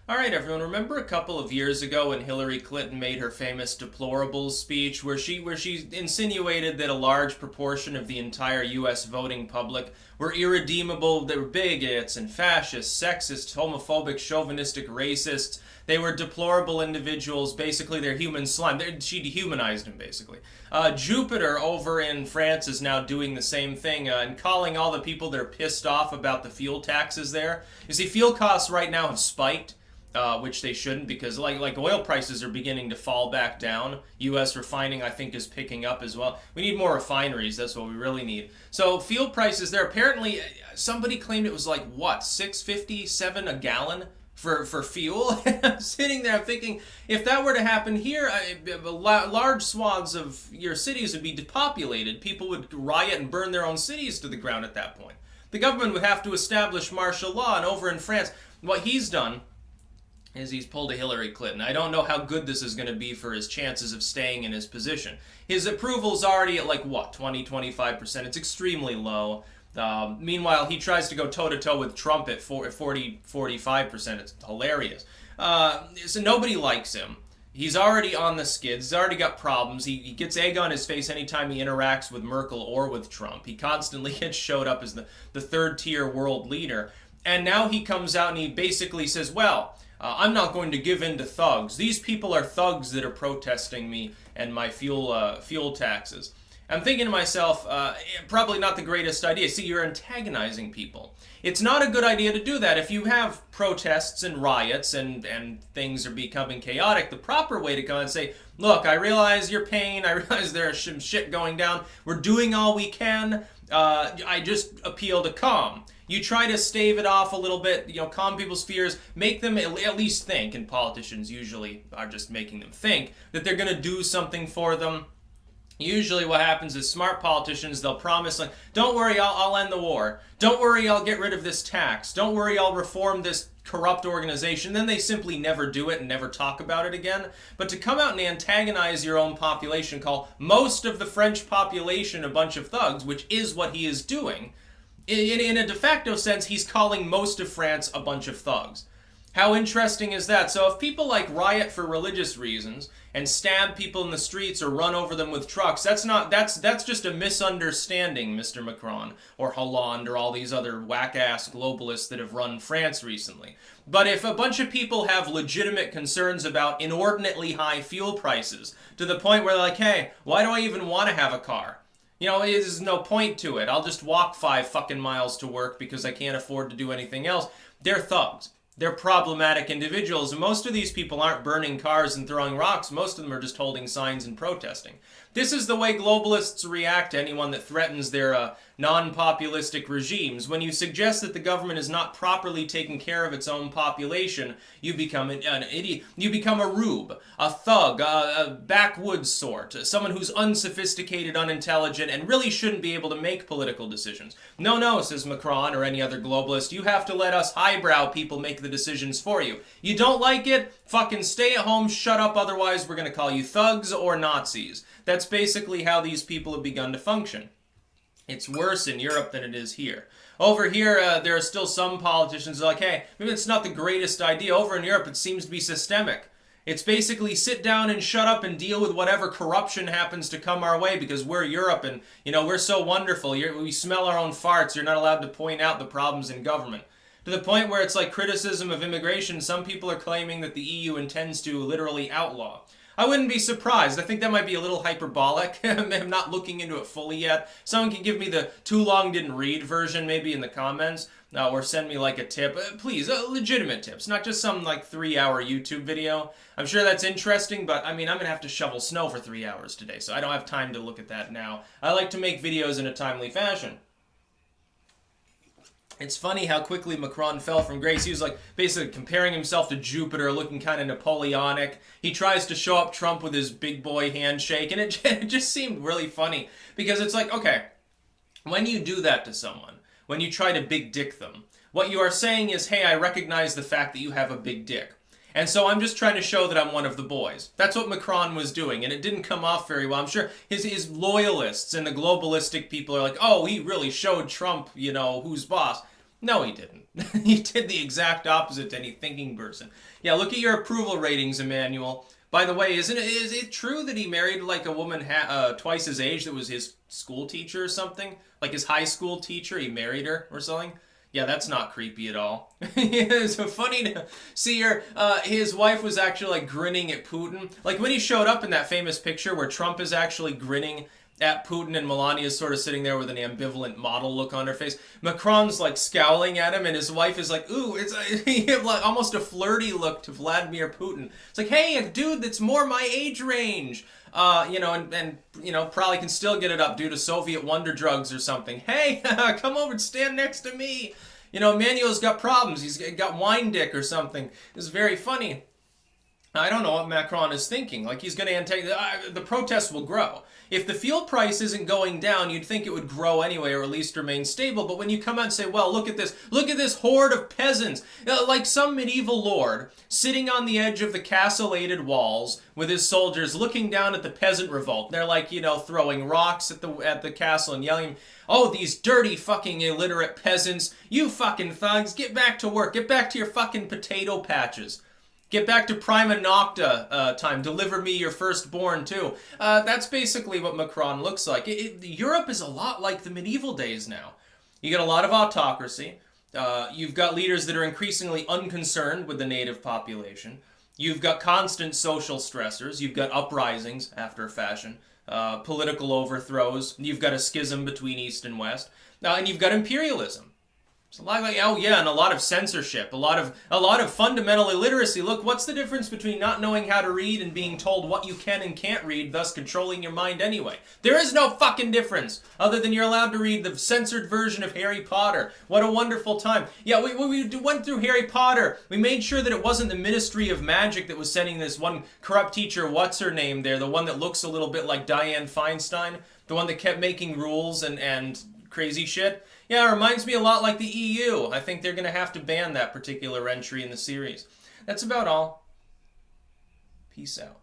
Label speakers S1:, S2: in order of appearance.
S1: All right, everyone. Remember a couple of years ago when Hillary Clinton made her famous deplorables speech, where she insinuated that a large proportion of the entire U.S. voting public were irredeemable, they were bigots and fascists, sexist, homophobic, chauvinistic, racists. They were deplorable individuals. Basically, they're human slime. She dehumanized them, basically. Jupiter over in France is now doing the same thing and calling all the people that are pissed off about the fuel taxes there. You see, fuel costs right now have spiked. Which they shouldn't, because like oil prices are beginning to fall back down. U.S. refining, I think, is picking up as well. We need more refineries. That's what we really need. So fuel prices there, apparently somebody claimed it was like, what, $6.57 a gallon for fuel? I'm sitting there thinking, if that were to happen here, large swaths of your cities would be depopulated. People would riot and burn their own cities to the ground at that point. The government would have to establish martial law, and over in France, what he's done is he's pulled a Hillary Clinton. I don't know how good this is going to be for his chances of staying in his position. His approval's already at like, what, 20-25%? It's extremely low. Meanwhile, he tries to go toe-to-toe with Trump at 40-45%. It's hilarious. So nobody likes him. He's already on the skids. He's already got problems. He gets egg on his face anytime he interacts with Merkel or with Trump. He constantly gets showed up as the third-tier world leader. And now he comes out and he basically says, well, I'm not going to give in to thugs. These people are thugs that are protesting me and my fuel taxes. I'm thinking to myself, probably not the greatest idea. See, you're antagonizing people. It's not a good idea to do that. If you have protests and riots and things are becoming chaotic, the proper way to go and say, look, I realize your pain. I realize there's some shit going down. We're doing all we can. I just appeal to calm. You try to stave it off a little bit, calm people's fears, make them at least think, and politicians usually are just making them think, that they're going to do something for them. Usually what happens is smart politicians, they'll promise, like, don't worry, I'll end the war. Don't worry, I'll get rid of this tax. Don't worry, I'll reform this corrupt organization. Then they simply never do it and never talk about it again. But to come out and antagonize your own population, call most of the French population a bunch of thugs, which is what he is doing, in a de facto sense, he's calling most of France a bunch of thugs. How interesting is that? So if people riot for religious reasons and stab people in the streets or run over them with trucks, that's just a misunderstanding, Mr. Macron or Hollande or all these other whack-ass globalists that have run France recently. But if a bunch of people have legitimate concerns about inordinately high fuel prices to the point where they're like, hey, why do I even want to have a car? There's no point to it. I'll just walk 5 fucking miles to work because I can't afford to do anything else. They're thugs. They're problematic individuals. And most of these people aren't burning cars and throwing rocks. Most of them are just holding signs and protesting. This is the way globalists react to anyone that threatens their non-populistic regimes. When you suggest that the government is not properly taking care of its own population, you become an idiot. You become a rube, a thug, a backwoods sort, someone who's unsophisticated, unintelligent, and really shouldn't be able to make political decisions. No, says Macron or any other globalist, you have to let us highbrow people make the decisions for you. You don't like it? Fucking stay at home, shut up, otherwise we're going to call you thugs or Nazis. That's basically how these people have begun to function. It's worse in Europe than it is here. Over here, there are still some politicians like, hey, maybe it's not the greatest idea. Over in Europe, it seems to be systemic. It's basically sit down and shut up and deal with whatever corruption happens to come our way because we're Europe and, we're so wonderful. We smell our own farts. You're not allowed to point out the problems in government. To the point where it's like criticism of immigration, some people are claiming that the EU intends to literally outlaw. I wouldn't be surprised. I think that might be a little hyperbolic. I'm not looking into it fully yet. Someone can give me the too long didn't read version maybe in the comments, or send me a tip. Please, legitimate tips, not just some 3-hour YouTube video. I'm sure that's interesting, but I'm going to have to shovel snow for 3 hours today, so I don't have time to look at that now. I like to make videos in a timely fashion. It's funny how quickly Macron fell from grace. He was basically comparing himself to Jupiter, looking kind of Napoleonic. He tries to show up Trump with his big boy handshake, and it just seemed really funny because it's okay, when you do that to someone, when you try to big dick them, what you are saying is, hey, I recognize the fact that you have a big dick. And so I'm just trying to show that I'm one of the boys. That's what Macron was doing, and it didn't come off very well. I'm sure his loyalists and the globalistic people are like, oh, he really showed Trump, who's boss. No, he didn't. He did the exact opposite to any thinking person. Yeah, look at your approval ratings, Emmanuel. By the way, is it true that he married like a woman twice his age that was his school teacher or something? Like his high school teacher, he married her or something? Yeah, that's not creepy at all. It's so funny to see her. His wife was actually like grinning at Putin. Like when he showed up in that famous picture where Trump is actually grinning at Putin and Melania is sort of sitting there with an ambivalent model look on her face. Macron's like scowling at him, and his wife is like, ooh, it's like almost a flirty look to Vladimir Putin. It's like, hey, a dude that's more my age range. And probably can still get it up due to Soviet wonder drugs or something. Hey, come over and stand next to me. Emmanuel's got problems. He's got wine dick or something. It's very funny. I don't know what Macron is thinking. Like he's going to the protests will grow. If the fuel price isn't going down, you'd think it would grow anyway, or at least remain stable. But when you come out and say, well, look at this horde of peasants, like some medieval lord sitting on the edge of the castellated walls with his soldiers looking down at the peasant revolt. They're like, throwing rocks at the castle and yelling, oh, these dirty fucking illiterate peasants, you fucking thugs, get back to work, get back to your fucking potato patches. Get back to prima nocta time. Deliver me your firstborn, too. That's basically what Macron looks like. Europe is a lot like the medieval days now. You get a lot of autocracy. You've got leaders that are increasingly unconcerned with the native population. You've got constant social stressors. You've got uprisings, after a fashion. Political overthrows. You've got a schism between East and West. And you've got imperialism. It's a lot like, oh yeah, and a lot of censorship, a lot of fundamental illiteracy. Look, what's the difference between not knowing how to read and being told what you can and can't read, thus controlling your mind anyway? There is no fucking difference, other than you're allowed to read the censored version of Harry Potter. What a wonderful time. Yeah, we went through Harry Potter. We made sure that it wasn't the Ministry of Magic that was sending this one corrupt teacher, what's her name there, the one that looks a little bit like Dianne Feinstein, the one that kept making rules and crazy shit. Yeah, it reminds me a lot like the EU. I think they're going to have to ban that particular entry in the series. That's about all. Peace out.